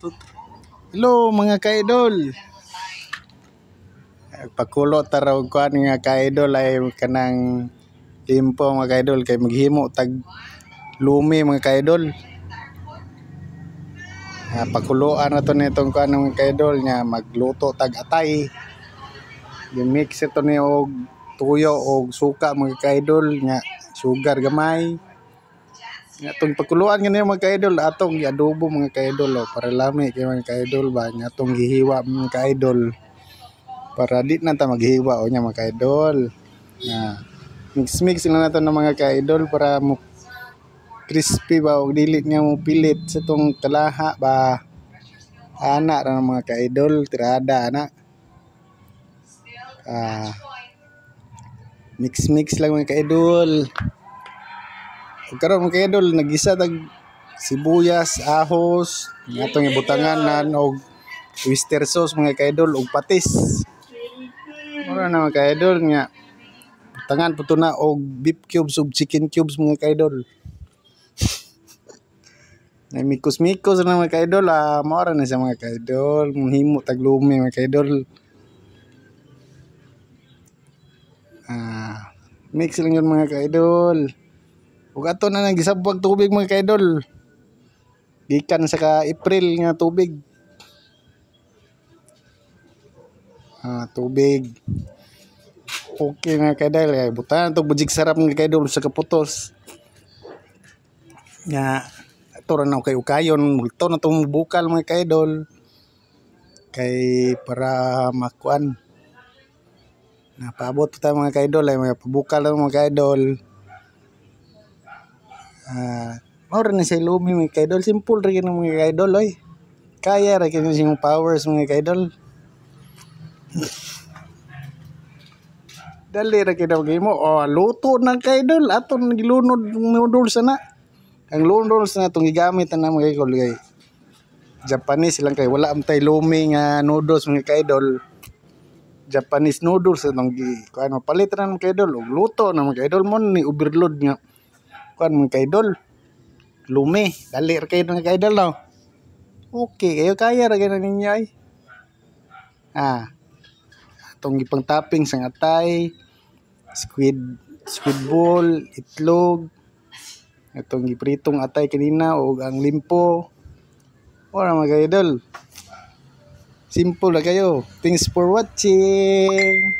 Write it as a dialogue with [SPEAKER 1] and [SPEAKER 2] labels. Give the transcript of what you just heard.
[SPEAKER 1] Hello mga ka-idol. Pakulo taraw kuan nga ka-idol ay kanang limpo mga ka-idol kay maghimo tag lumi mga ka-idol. Pakuloan na to nitong kuan mga ka-idol nya magluto tag atay. Gi-mix ito ni og tuyo og suka mga ka-idol nya sugar gamay. Atong pakuluan nga mga ka-idol atong i-adobo mga ka-idol para lami kay mga ka-idol ba nya atong gihiwa mga ka-idol para di na ta maghiwa o nya mga ka-idol. Mix lang nato ng mga ka-idol para mo crispy ba og dili niya mo pilit sa tong talaha ba ana ra mga ka-idol tirada ana. Mix lang mga ka-idol. Karon mga ka-idol nagisa tag sibuyas, ahos, atong ibutangan og oyster sauce mga ka-idol og patis. Mura na mga ka-idol nga butangan puto na og beef cubes ug chicken cubes mga ka-idol. Na mikos na mga ka-idol mao na sa mga ka-idol mohimo tag lumi mga ka-idol. Mix lang yun mga ka-idol. Ug ato na nang gisabwag tubig mga ka-idol. Gikan sa ka-April nga tubig. Tubig. Okay mga ka-idol. Butahan itong bujik sarap mga ka-idol sa kaputos. Nga ato ra na kay ukayon. Multo na itong bukal mga ka-idol. Kay para makuan. Napaabot tayo mga ka-idol. May pabukal lang mga ka-idol. Maura na sa lumi mga ka-idol. Simple rin ng mga ka-idol oy. Kaya rin yung powers mga ka-idol. Dali rin kinamagay mo. Luto ng ka-idol. Atong gilunod noodles na. Ang noodles na itong gigamit na mga ka-idol. Japanese lang kayo. Wala amtay lumi nga noodles mga ka-idol. Japanese noodles itong mapalit na mga ka-idol. Luto na mga ka-idol mo ni overload nga. Kuan mga ka-idol lumi dali ra kayo mga ka-idol no. Okay kayo kaya ra gyud ninyo ay. Atong gipang topping sang atay, squid ball, itlog, atong gipritong atay kanina ug ang limpo. Ora mga ka-idol simple ra kayo. Thanks for watching.